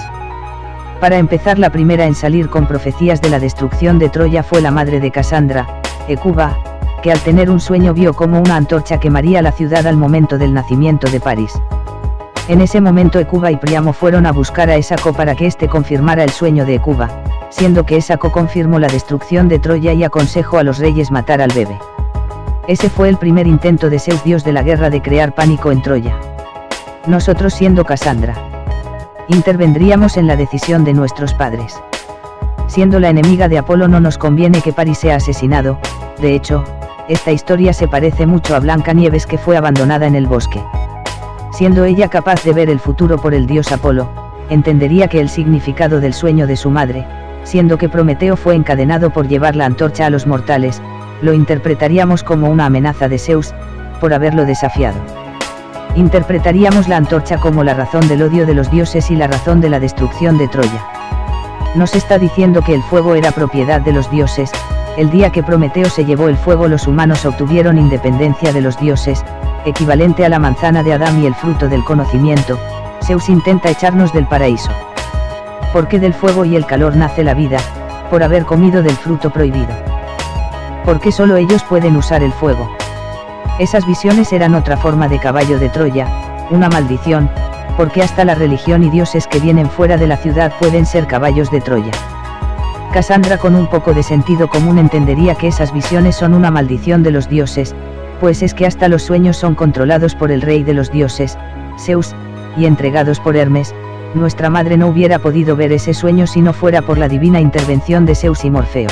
Para empezar, la primera en salir con profecías de la destrucción de Troya fue la madre de Cassandra, Hécuba, que al tener un sueño vio como una antorcha quemaría la ciudad al momento del nacimiento de Paris. En ese momento Hécuba y Príamo fueron a buscar a Esaco para que éste confirmara el sueño de Hécuba, siendo que Esaco confirmó la destrucción de Troya y aconsejó a los reyes matar al bebé. Ese fue el primer intento de Zeus, dios de la guerra, de crear pánico en Troya. Nosotros, siendo Cassandra, intervendríamos en la decisión de nuestros padres. Siendo la enemiga de Apolo, no nos conviene que Paris sea asesinado. De hecho, esta historia se parece mucho a Blancanieves, que fue abandonada en el bosque. Siendo ella capaz de ver el futuro por el dios Apolo, entendería que el significado del sueño de su madre siendo que Prometeo fue encadenado por llevar la antorcha a los mortales, lo interpretaríamos como una amenaza de Zeus, por haberlo desafiado. Interpretaríamos la antorcha como la razón del odio de los dioses y la razón de la destrucción de Troya. Nos está diciendo que el fuego era propiedad de los dioses. El día que Prometeo se llevó el fuego, los humanos obtuvieron independencia de los dioses, equivalente a la manzana de Adán y el fruto del conocimiento. Zeus intenta echarnos del paraíso. Porque del fuego y el calor nace la vida, por haber comido del fruto prohibido. Porque solo ellos pueden usar el fuego. Esas visiones eran otra forma de caballo de Troya, una maldición, porque hasta la religión y dioses que vienen fuera de la ciudad pueden ser caballos de Troya. Casandra, con un poco de sentido común, entendería que esas visiones son una maldición de los dioses, pues es que hasta los sueños son controlados por el rey de los dioses, Zeus, y entregados por Hermes. Nuestra madre no hubiera podido ver ese sueño si no fuera por la divina intervención de Zeus y Morfeo.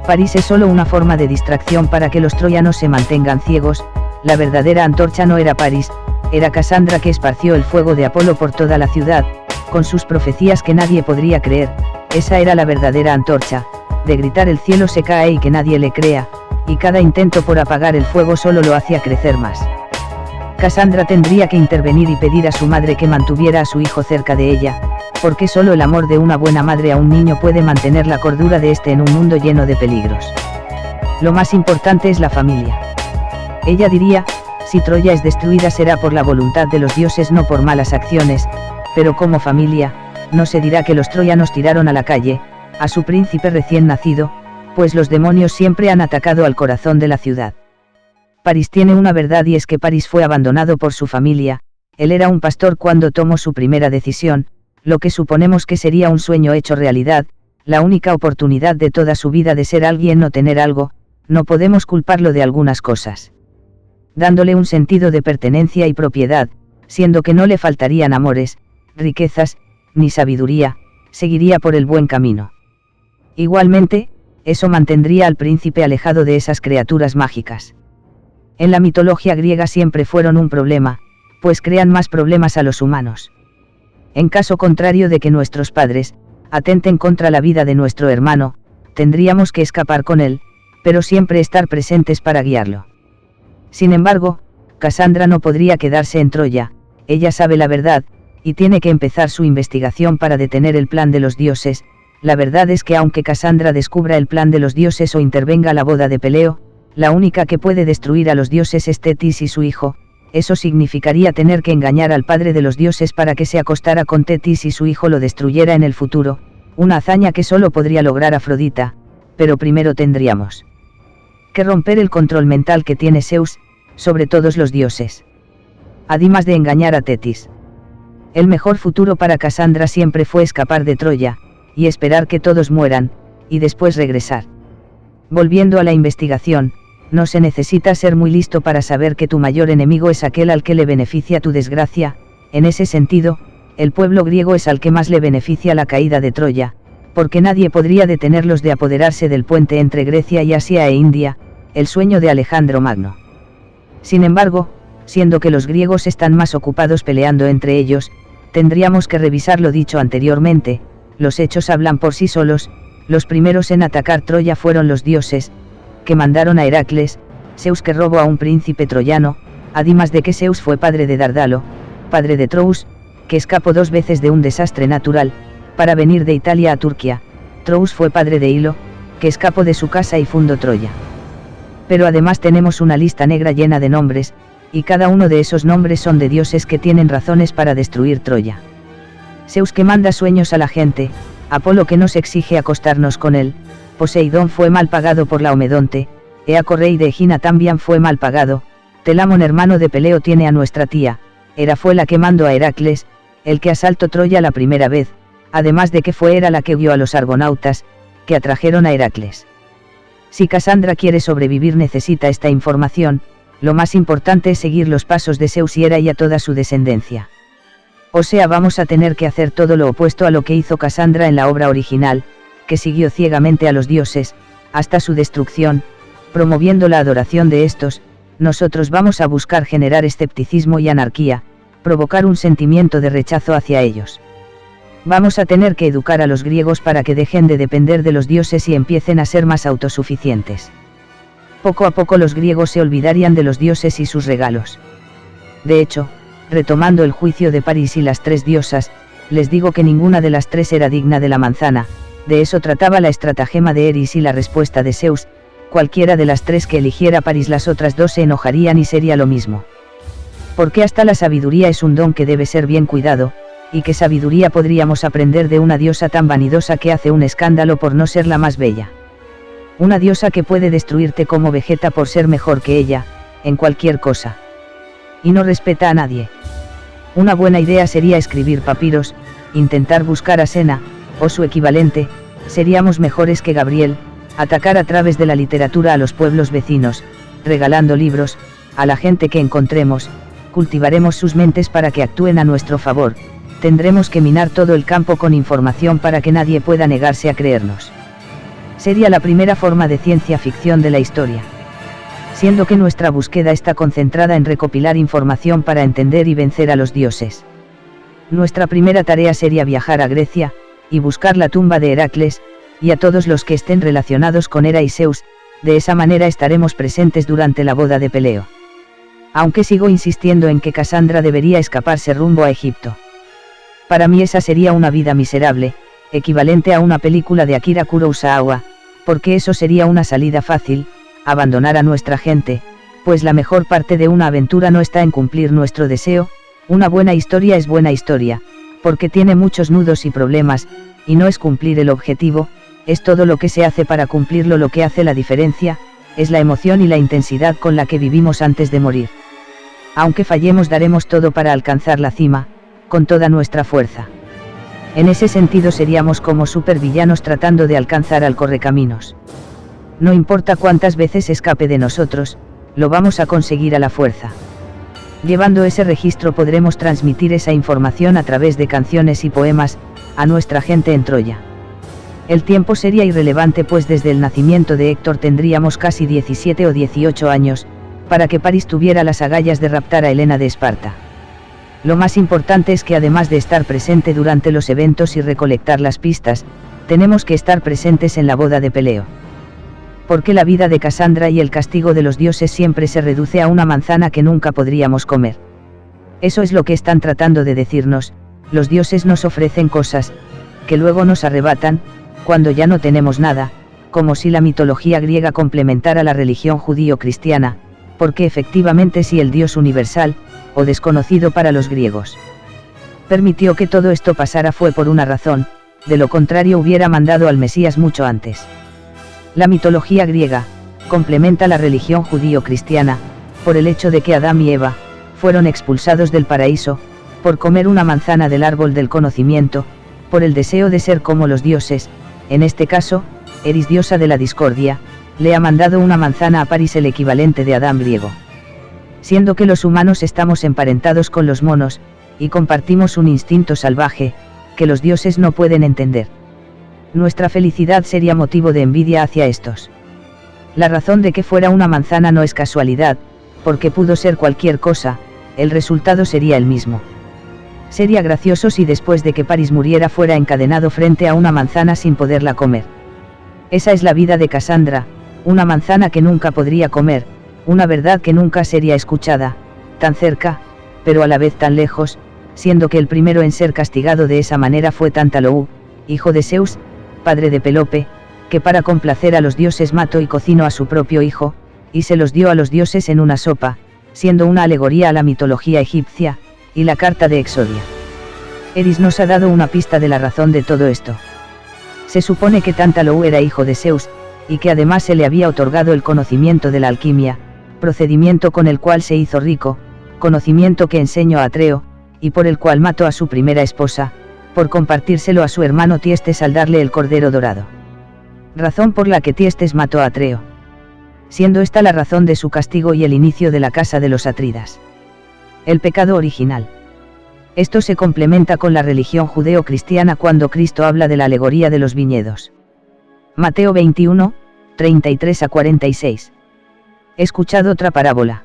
París es solo una forma de distracción para que los troyanos se mantengan ciegos. La verdadera antorcha no era París, era Casandra, que esparció el fuego de Apolo por toda la ciudad, con sus profecías que nadie podría creer. Esa era la verdadera antorcha, de gritar el cielo se cae y que nadie le crea, y cada intento por apagar el fuego solo lo hacía crecer más. Casandra tendría que intervenir y pedir a su madre que mantuviera a su hijo cerca de ella, porque solo el amor de una buena madre a un niño puede mantener la cordura de este en un mundo lleno de peligros. Lo más importante es la familia. Ella diría, si Troya es destruida será por la voluntad de los dioses, no por malas acciones, pero como familia, no se dirá que los troyanos tiraron a la calle a su príncipe recién nacido, pues los demonios siempre han atacado al corazón de la ciudad. París tiene una verdad, y es que París fue abandonado por su familia. Él era un pastor cuando tomó su primera decisión, lo que suponemos que sería un sueño hecho realidad, la única oportunidad de toda su vida de ser alguien, no tener algo. No podemos culparlo de algunas cosas. Dándole un sentido de pertenencia y propiedad, siendo que no le faltarían amores, riquezas, ni sabiduría, seguiría por el buen camino. Igualmente, eso mantendría al príncipe alejado de esas criaturas mágicas. En la mitología griega siempre fueron un problema, pues crean más problemas a los humanos. En caso contrario de que nuestros padres atenten contra la vida de nuestro hermano, tendríamos que escapar con él, pero siempre estar presentes para guiarlo. Sin embargo, Casandra no podría quedarse en Troya. Ella sabe la verdad, y tiene que empezar su investigación para detener el plan de los dioses. La verdad es que aunque Casandra descubra el plan de los dioses o intervenga la boda de Peleo, la única que puede destruir a los dioses es Tetis y su hijo. Eso significaría tener que engañar al padre de los dioses para que se acostara con Tetis y su hijo lo destruyera en el futuro, una hazaña que solo podría lograr Afrodita, pero primero tendríamos que romper el control mental que tiene Zeus sobre todos los dioses. Además de engañar a Tetis. El mejor futuro para Casandra siempre fue escapar de Troya, y esperar que todos mueran, y después regresar. Volviendo a la investigación, no se necesita ser muy listo para saber que tu mayor enemigo es aquel al que le beneficia tu desgracia. En ese sentido, el pueblo griego es al que más le beneficia la caída de Troya, porque nadie podría detenerlos de apoderarse del puente entre Grecia y Asia e India, el sueño de Alejandro Magno. Sin embargo, siendo que los griegos están más ocupados peleando entre ellos, tendríamos que revisar lo dicho anteriormente. Los hechos hablan por sí solos. Los primeros en atacar Troya fueron los dioses, que mandaron a Heracles, Zeus, que robó a un príncipe troyano, además de que Zeus fue padre de Dardalo, padre de Trous, que escapó 2 veces de un desastre natural, para venir de Italia a Turquía. Trous fue padre de Hilo, que escapó de su casa y fundó Troya. Pero además tenemos una lista negra llena de nombres, y cada uno de esos nombres son de dioses que tienen razones para destruir Troya. Zeus, que manda sueños a la gente, Apolo, que nos exige acostarnos con él, Poseidón fue mal pagado por Laomedonte, Eaco, rey de Egina, también fue mal pagado, Telamón, hermano de Peleo, tiene a nuestra tía, Hera fue la que mandó a Heracles, el que asaltó Troya la primera vez, además de que fue Hera la que guió a los argonautas, que atrajeron a Heracles. Si Casandra quiere sobrevivir necesita esta información. Lo más importante es seguir los pasos de Zeus y Hera y a toda su descendencia. O sea, vamos a tener que hacer todo lo opuesto a lo que hizo Casandra en la obra original, que siguió ciegamente a los dioses, hasta su destrucción, promoviendo la adoración de estos. Nosotros vamos a buscar generar escepticismo y anarquía, provocar un sentimiento de rechazo hacia ellos. Vamos a tener que educar a los griegos para que dejen de depender de los dioses y empiecen a ser más autosuficientes. Poco a poco los griegos se olvidarían de los dioses y sus regalos. De hecho, retomando el juicio de París y las tres diosas, les digo que ninguna de las tres era digna de la manzana, de eso trataba la estratagema de Eris y la respuesta de Zeus: cualquiera de las tres que eligiera París, las otras dos se enojarían y sería lo mismo. Porque hasta la sabiduría es un don que debe ser bien cuidado, y qué sabiduría podríamos aprender de una diosa tan vanidosa que hace un escándalo por no ser la más bella. Una diosa que puede destruirte como Vegeta por ser mejor que ella, en cualquier cosa. Y no respeta a nadie. Una buena idea sería escribir papiros, intentar buscar a Sena, o su equivalente, seríamos mejores que Gabriel, atacar a través de la literatura a los pueblos vecinos, regalando libros, a la gente que encontremos, cultivaremos sus mentes para que actúen a nuestro favor, tendremos que minar todo el campo con información para que nadie pueda negarse a creernos. Sería la primera forma de ciencia ficción de la historia. Siendo que nuestra búsqueda está concentrada en recopilar información para entender y vencer a los dioses. Nuestra primera tarea sería viajar a Grecia, y buscar la tumba de Heracles, y a todos los que estén relacionados con Hera y Zeus, de esa manera estaremos presentes durante la boda de Peleo. Aunque sigo insistiendo en que Casandra debería escaparse rumbo a Egipto. Para mí esa sería una vida miserable, equivalente a una película de Akira Kurosawa, porque eso sería una salida fácil, abandonar a nuestra gente, pues la mejor parte de una aventura no está en cumplir nuestro deseo, una buena historia es buena historia, porque tiene muchos nudos y problemas, y no es cumplir el objetivo, es todo lo que se hace para cumplirlo lo que hace la diferencia, es la emoción y la intensidad con la que vivimos antes de morir. Aunque fallemos daremos todo para alcanzar la cima, con toda nuestra fuerza. En ese sentido seríamos como supervillanos tratando de alcanzar al correcaminos. No importa cuántas veces escape de nosotros, lo vamos a conseguir a la fuerza. Llevando ese registro podremos transmitir esa información a través de canciones y poemas, a nuestra gente en Troya. El tiempo sería irrelevante pues desde el nacimiento de Héctor tendríamos casi 17 o 18 años, para que París tuviera las agallas de raptar a Helena de Esparta. Lo más importante es que además de estar presente durante los eventos y recolectar las pistas, tenemos que estar presentes en la boda de Peleo. Porque la vida de Casandra y el castigo de los dioses siempre se reduce a una manzana que nunca podríamos comer. Eso es lo que están tratando de decirnos, los dioses nos ofrecen cosas, que luego nos arrebatan, cuando ya no tenemos nada, como si la mitología griega complementara la religión judío-cristiana, porque efectivamente si el Dios universal, o desconocido para los griegos, permitió que todo esto pasara fue por una razón, de lo contrario hubiera mandado al Mesías mucho antes. La mitología griega, complementa la religión judío-cristiana, por el hecho de que Adán y Eva, fueron expulsados del paraíso, por comer una manzana del árbol del conocimiento, por el deseo de ser como los dioses, en este caso, Eris diosa de la discordia, le ha mandado una manzana a París el equivalente de Adán griego. Siendo que los humanos estamos emparentados con los monos, y compartimos un instinto salvaje, que los dioses no pueden entender. Nuestra felicidad sería motivo de envidia hacia estos. La razón de que fuera una manzana no es casualidad, porque pudo ser cualquier cosa, el resultado sería el mismo. Sería gracioso si después de que París muriera fuera encadenado frente a una manzana sin poderla comer. Esa es la vida de Casandra, una manzana que nunca podría comer, una verdad que nunca sería escuchada, tan cerca, pero a la vez tan lejos, siendo que el primero en ser castigado de esa manera fue Tantalou, hijo de Zeus, padre de Pelope, que para complacer a los dioses mató y cocinó a su propio hijo, y se los dio a los dioses en una sopa, siendo una alegoría a la mitología egipcia, y la carta de Exodia. Eris nos ha dado una pista de la razón de todo esto. Se supone que Tantalou era hijo de Zeus, y que además se le había otorgado el conocimiento de la alquimia, procedimiento con el cual se hizo rico, conocimiento que enseñó a Atreo, y por el cual mató a su primera esposa, por compartírselo a su hermano Tiestes al darle el cordero dorado. Razón por la que Tiestes mató a Atreo. Siendo esta la razón de su castigo y el inicio de la casa de los Atridas. El pecado original. Esto se complementa con la religión judeo-cristiana cuando Cristo habla de la alegoría de los viñedos. Mateo 21, 33 a 46. Escuchad otra parábola.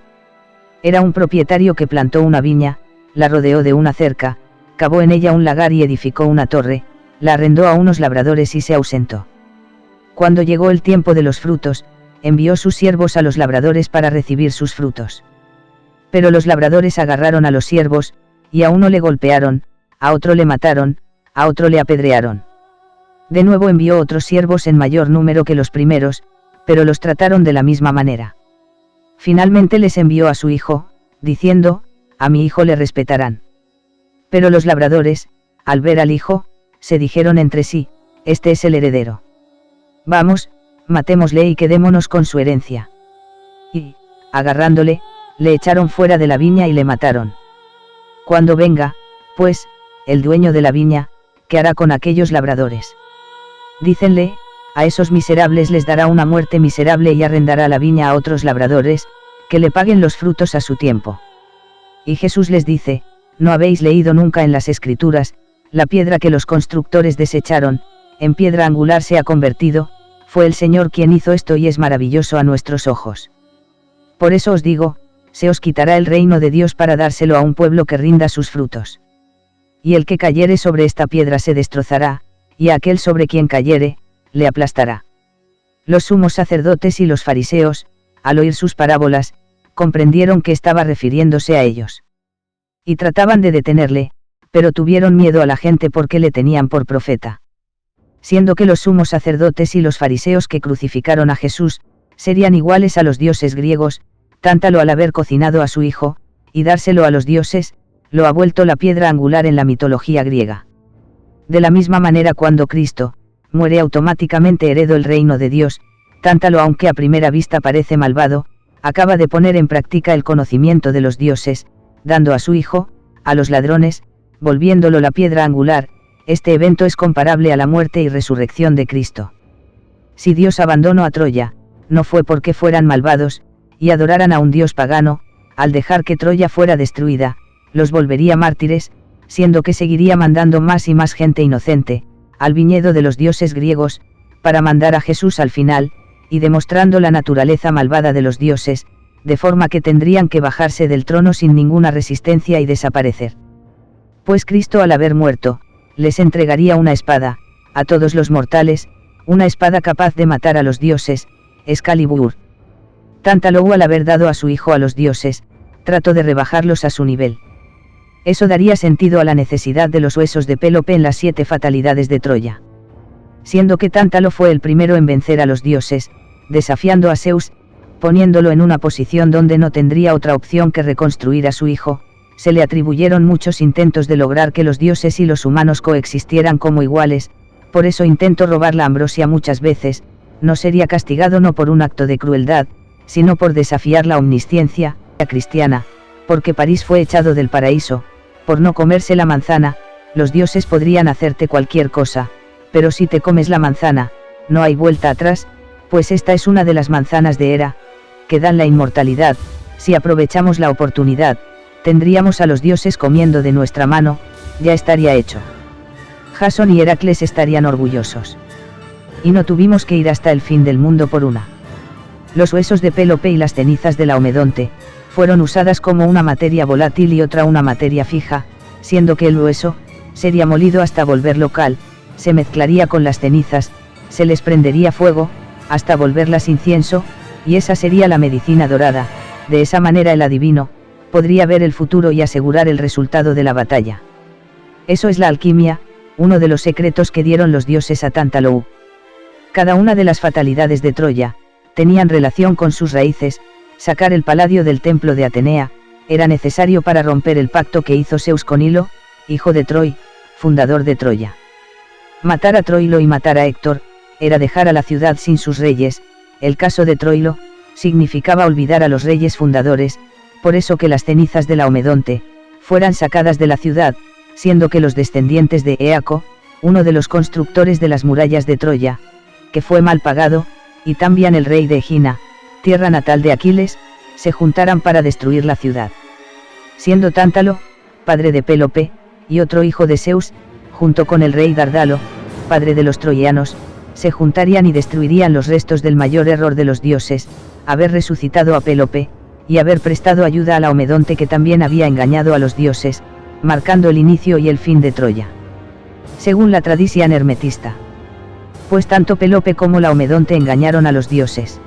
Era un propietario que plantó una viña, la rodeó de una cerca, cavó en ella un lagar y edificó una torre, la arrendó a unos labradores y se ausentó. Cuando llegó el tiempo de los frutos, envió sus siervos a los labradores para recibir sus frutos. Pero los labradores agarraron a los siervos, y a uno le golpearon, a otro le mataron, a otro le apedrearon. De nuevo envió otros siervos en mayor número que los primeros, pero los trataron de la misma manera. Finalmente les envió a su hijo, diciendo, a mi hijo le respetarán. Pero los labradores, al ver al hijo, se dijeron entre sí, este es el heredero. Vamos, matémosle y quedémonos con su herencia. Y, agarrándole, le echaron fuera de la viña y le mataron. Cuando venga, pues, el dueño de la viña, ¿qué hará con aquellos labradores? Dícenle, a esos miserables les dará una muerte miserable y arrendará la viña a otros labradores, que le paguen los frutos a su tiempo. Y Jesús les dice, ¿no habéis leído nunca en las Escrituras, la piedra que los constructores desecharon, en piedra angular se ha convertido? Fue el Señor quien hizo esto y es maravilloso a nuestros ojos. Por eso os digo, se os quitará el reino de Dios para dárselo a un pueblo que rinda sus frutos. Y el que cayere sobre esta piedra se destrozará, y a aquel sobre quien cayere, le aplastará. Los sumos sacerdotes y los fariseos, al oír sus parábolas, comprendieron que estaba refiriéndose a ellos. Y trataban de detenerle, pero tuvieron miedo a la gente porque le tenían por profeta. Siendo que los sumos sacerdotes y los fariseos que crucificaron a Jesús, serían iguales a los dioses griegos, tántalo al haber cocinado a su hijo, y dárselo a los dioses, lo ha vuelto la piedra angular en la mitología griega. De la misma manera cuando Cristo, muere automáticamente heredó el reino de Dios, tántalo aunque a primera vista parece malvado, acaba de poner en práctica el conocimiento de los dioses, dando a su hijo, a los ladrones, volviéndolo la piedra angular. Este evento es comparable a la muerte y resurrección de Cristo. Si Dios abandonó a Troya, no fue porque fueran malvados, y adoraran a un dios pagano, al dejar que Troya fuera destruida, los volvería mártires, siendo que seguiría mandando más y más gente inocente, al viñedo de los dioses griegos, para mandar a Jesús al final, y demostrando la naturaleza malvada de los dioses, de forma que tendrían que bajarse del trono sin ninguna resistencia y desaparecer. Pues Cristo al haber muerto, les entregaría una espada, a todos los mortales, una espada capaz de matar a los dioses, Excalibur. Tántalo al haber dado a su hijo a los dioses, trató de rebajarlos a su nivel. Eso daría sentido a la necesidad de los huesos de Pélope en las 7 fatalidades de Troya. Siendo que Tántalo fue el primero en vencer a los dioses, desafiando a Zeus, poniéndolo en una posición donde no tendría otra opción que reconstruir a su hijo, se le atribuyeron muchos intentos de lograr que los dioses y los humanos coexistieran como iguales, por eso intentó robar la ambrosia muchas veces, no sería castigado no por un acto de crueldad, sino por desafiar la omnisciencia cristiana, porque París fue echado del paraíso, por no comerse la manzana. Los dioses podrían hacerte cualquier cosa, pero si te comes la manzana, no hay vuelta atrás, pues esta es una de las manzanas de Hera, que dan la inmortalidad. Si aprovechamos la oportunidad, tendríamos a los dioses comiendo de nuestra mano, ya estaría hecho. Jasón y Heracles estarían orgullosos. Y no tuvimos que ir hasta el fin del mundo por una. Los huesos de Pélope y las cenizas de Laomedonte, fueron usadas como una materia volátil y otra una materia fija, siendo que el hueso, sería molido hasta volverlo cal, se mezclaría con las cenizas, se les prendería fuego, hasta volverlas incienso, y esa sería la medicina dorada. De esa manera el adivino, podría ver el futuro y asegurar el resultado de la batalla. Eso es la alquimia, uno de los secretos que dieron los dioses a Tántalo. Cada una de las fatalidades de Troya, tenían relación con sus raíces. Sacar el paladio del templo de Atenea, era necesario para romper el pacto que hizo Zeus con Hilo, hijo de Troy, fundador de Troya. Matar a Troilo y matar a Héctor, era dejar a la ciudad sin sus reyes. El caso de Troilo, significaba olvidar a los reyes fundadores, por eso que las cenizas de Laomedonte, fueran sacadas de la ciudad, siendo que los descendientes de Éaco, uno de los constructores de las murallas de Troya, que fue mal pagado, y también el rey de Egina, tierra natal de Aquiles, se juntaran para destruir la ciudad. Siendo Tántalo, padre de Pélope, y otro hijo de Zeus, junto con el rey Dardalo, padre de los troyanos, se juntarían y destruirían los restos del mayor error de los dioses, haber resucitado a Pélope, y haber prestado ayuda a Laomedonte que también había engañado a los dioses, marcando el inicio y el fin de Troya. Según la tradición hermetista. Pues tanto Pélope como Laomedonte engañaron a los dioses.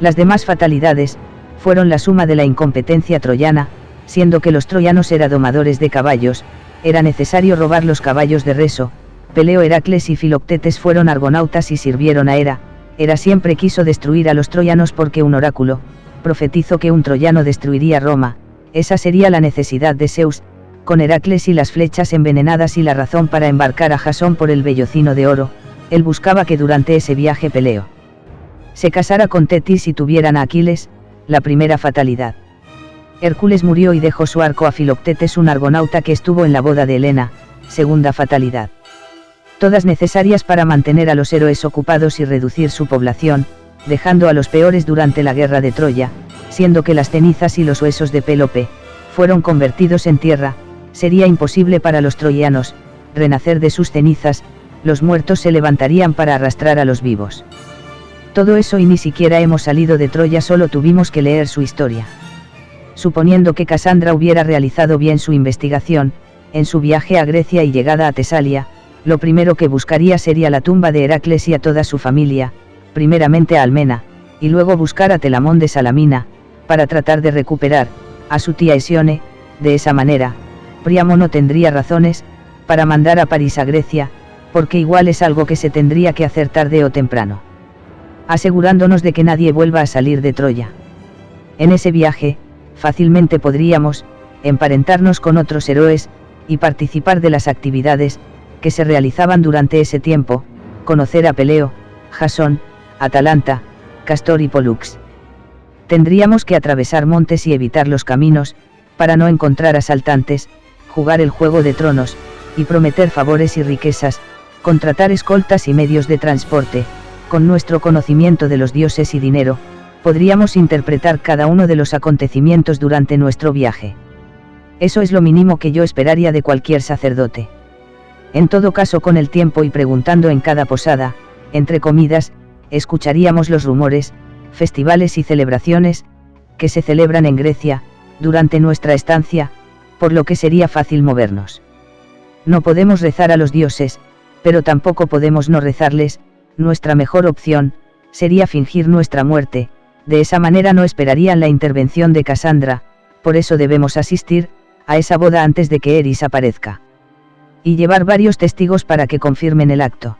Las demás fatalidades, fueron la suma de la incompetencia troyana, siendo que los troyanos eran domadores de caballos, era necesario robar los caballos de Reso, Peleo, Heracles y Filoctetes fueron argonautas y sirvieron a Hera, Hera siempre quiso destruir a los troyanos porque un oráculo, profetizó que un troyano destruiría Roma, esa sería la necesidad de Zeus, con Heracles y las flechas envenenadas y la razón para embarcar a Jasón por el vellocino de oro, él buscaba que durante ese viaje Peleo se casara con Tetis y tuvieran a Aquiles, la primera fatalidad. Hércules murió y dejó su arco a Filoctetes, un argonauta que estuvo en la boda de Helena, segunda fatalidad. Todas necesarias para mantener a los héroes ocupados y reducir su población, dejando a los peores durante la guerra de Troya, siendo que las cenizas y los huesos de Pélope fueron convertidos en tierra, sería imposible para los troyanos renacer de sus cenizas, los muertos se levantarían para arrastrar a los vivos. Todo eso y ni siquiera hemos salido de Troya, solo tuvimos que leer su historia. Suponiendo que Casandra hubiera realizado bien su investigación, en su viaje a Grecia y llegada a Tesalia, lo primero que buscaría sería la tumba de Heracles y a toda su familia, primeramente a Almena, y luego buscar a Telamón de Salamina, para tratar de recuperar a su tía Hesione. De esa manera, Príamo no tendría razones para mandar a París a Grecia, porque igual es algo que se tendría que hacer tarde o temprano, asegurándonos de que nadie vuelva a salir de Troya. En ese viaje, fácilmente podríamos emparentarnos con otros héroes y participar de las actividades que se realizaban durante ese tiempo, conocer a Peleo, Jasón, Atalanta, Castor y Pólux. Tendríamos que atravesar montes y evitar los caminos, para no encontrar asaltantes, jugar el juego de tronos, y prometer favores y riquezas, contratar escoltas y medios de transporte. Con nuestro conocimiento de los dioses y dinero, podríamos interpretar cada uno de los acontecimientos durante nuestro viaje. Eso es lo mínimo que yo esperaría de cualquier sacerdote. En todo caso, con el tiempo y preguntando en cada posada, entre comidas, escucharíamos los rumores, festivales y celebraciones que se celebran en Grecia durante nuestra estancia, por lo que sería fácil movernos. No podemos rezar a los dioses, pero tampoco podemos no rezarles. Nuestra mejor opción sería fingir nuestra muerte, de esa manera no esperarían la intervención de Casandra, por eso debemos asistir a esa boda antes de que Eris aparezca. Y llevar varios testigos para que confirmen el acto.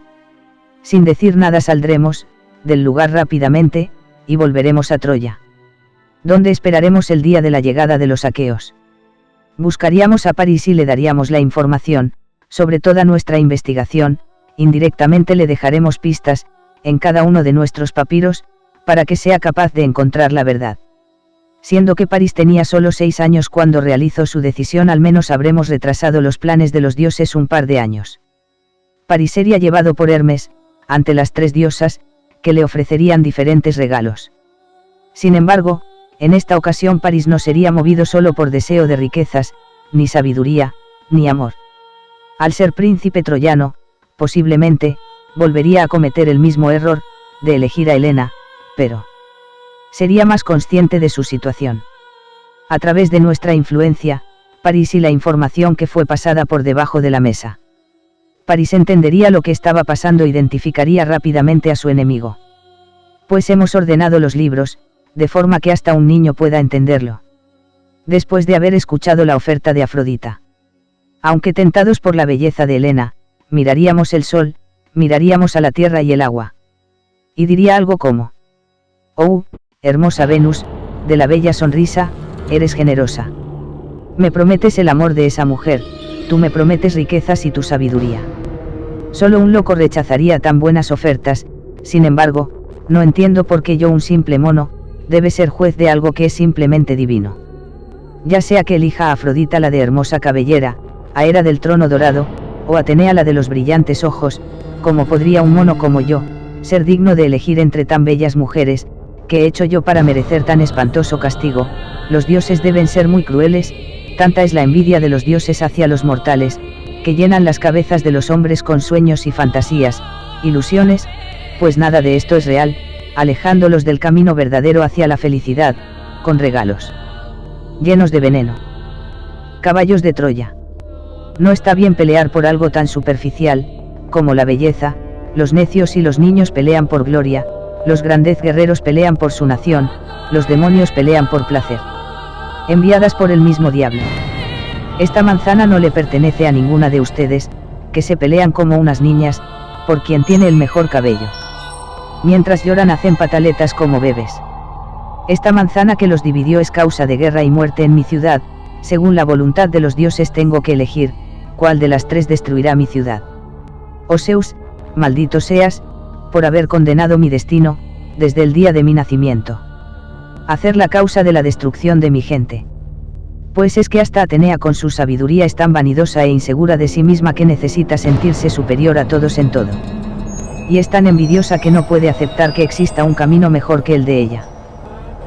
Sin decir nada saldremos del lugar rápidamente, y volveremos a Troya, donde esperaremos el día de la llegada de los aqueos. Buscaríamos a París y le daríamos la información sobre toda nuestra investigación. Indirectamente le dejaremos pistas en cada uno de nuestros papiros, para que sea capaz de encontrar la verdad. Siendo que París tenía solo 6 años cuando realizó su decisión, al menos habremos retrasado los planes de los dioses un par de años. París sería llevado por Hermes ante las 3 diosas, que le ofrecerían diferentes regalos. Sin embargo, en esta ocasión París no sería movido solo por deseo de riquezas, ni sabiduría, ni amor. Al ser príncipe troyano, posiblemente volvería a cometer el mismo error de elegir a Helena, pero sería más consciente de su situación. A través de nuestra influencia, París y la información que fue pasada por debajo de la mesa. París entendería lo que estaba pasando, identificaría rápidamente a su enemigo. Pues hemos ordenado los libros, de forma que hasta un niño pueda entenderlo. Después de haber escuchado la oferta de Afrodita. Aunque tentados por la belleza de Helena, miraríamos el sol, miraríamos a la tierra y el agua. Y diría algo como: «Oh, hermosa Venus, de la bella sonrisa, eres generosa. Me prometes el amor de esa mujer, tú me prometes riquezas y tu sabiduría». Solo un loco rechazaría tan buenas ofertas. Sin embargo, no entiendo por qué yo, un simple mono, debe ser juez de algo que es simplemente divino. Ya sea que elija a Afrodita, la de hermosa cabellera, a Hera del trono dorado, o Atenea, la de los brillantes ojos, ¿cómo podría un mono como yo ser digno de elegir entre tan bellas mujeres? ¿Qué he hecho yo para merecer tan espantoso castigo? Los dioses deben ser muy crueles, tanta es la envidia de los dioses hacia los mortales, que llenan las cabezas de los hombres con sueños y fantasías, ilusiones, pues nada de esto es real, alejándolos del camino verdadero hacia la felicidad, con regalos llenos de veneno. Caballos de Troya. No está bien pelear por algo tan superficial, como la belleza. Los necios y los niños pelean por gloria, los grandes guerreros pelean por su nación, los demonios pelean por placer. Enviadas por el mismo diablo. Esta manzana no le pertenece a ninguna de ustedes, que se pelean como unas niñas, por quien tiene el mejor cabello. Mientras lloran hacen pataletas como bebés. Esta manzana que los dividió es causa de guerra y muerte en mi ciudad, según la voluntad de los dioses tengo que elegir, cuál de las tres destruirá mi ciudad. Oh Zeus, maldito seas, por haber condenado mi destino, desde el día de mi nacimiento. Hacer la causa de la destrucción de mi gente. Pues es que hasta Atenea con su sabiduría es tan vanidosa e insegura de sí misma que necesita sentirse superior a todos en todo. Y es tan envidiosa que no puede aceptar que exista un camino mejor que el de ella.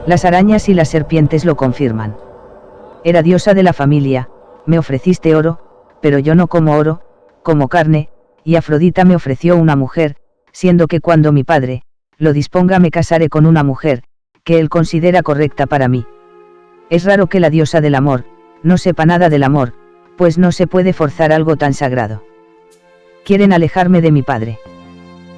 Las arañas y las serpientes lo confirman. Era diosa de la familia, me ofreciste oro, pero yo no como oro, como carne, y Afrodita me ofreció una mujer, siendo que cuando mi padre lo disponga me casaré con una mujer, que él considera correcta para mí. Es raro que la diosa del amor no sepa nada del amor, pues no se puede forzar algo tan sagrado. Quieren alejarme de mi padre.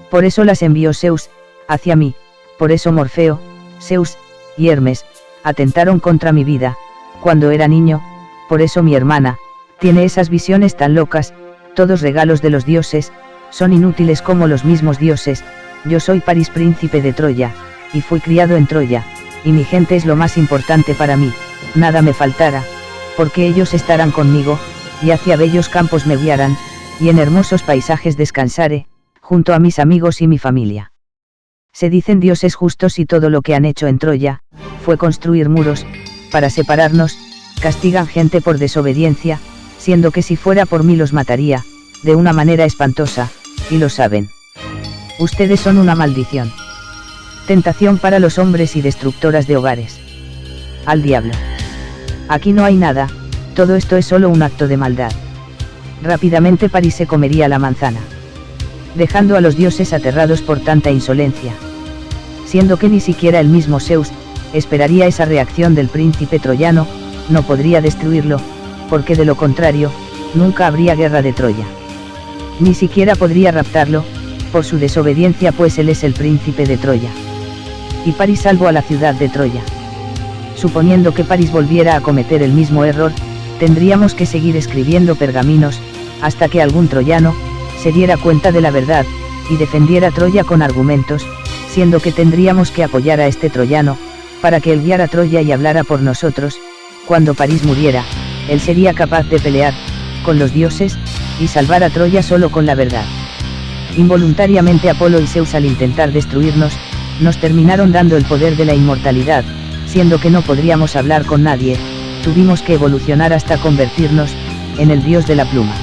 Por eso las envió Zeus hacia mí, por eso Morfeo, Zeus y Hermes atentaron contra mi vida, cuando era niño, por eso mi hermana tiene esas visiones tan locas. Todos regalos de los dioses son inútiles como los mismos dioses. Yo soy París, príncipe de Troya, y fui criado en Troya, y mi gente es lo más importante para mí, nada me faltará, porque ellos estarán conmigo, y hacia bellos campos me guiarán, y en hermosos paisajes descansaré, junto a mis amigos y mi familia. Se dicen dioses justos y todo lo que han hecho en Troya fue construir muros para separarnos. Castigan gente por desobediencia, siendo que si fuera por mí los mataría, de una manera espantosa, y lo saben. Ustedes son una maldición. Tentación para los hombres y destructoras de hogares. Al diablo. Aquí no hay nada, todo esto es solo un acto de maldad. Rápidamente París se comería la manzana, dejando a los dioses aterrados por tanta insolencia. Siendo que ni siquiera el mismo Zeus esperaría esa reacción del príncipe troyano, no podría destruirlo, porque de lo contrario, nunca habría guerra de Troya. Ni siquiera podría raptarlo, por su desobediencia, pues él es el príncipe de Troya. Y París salvó a la ciudad de Troya. Suponiendo que París volviera a cometer el mismo error, tendríamos que seguir escribiendo pergaminos, hasta que algún troyano se diera cuenta de la verdad, y defendiera Troya con argumentos, siendo que tendríamos que apoyar a este troyano, para que él guiara Troya y hablara por nosotros. Cuando París muriera, él sería capaz de pelear con los dioses y salvar a Troya solo con la verdad. Involuntariamente Apolo y Zeus, al intentar destruirnos, nos terminaron dando el poder de la inmortalidad, siendo que no podríamos hablar con nadie, tuvimos que evolucionar hasta convertirnos en el dios de la pluma.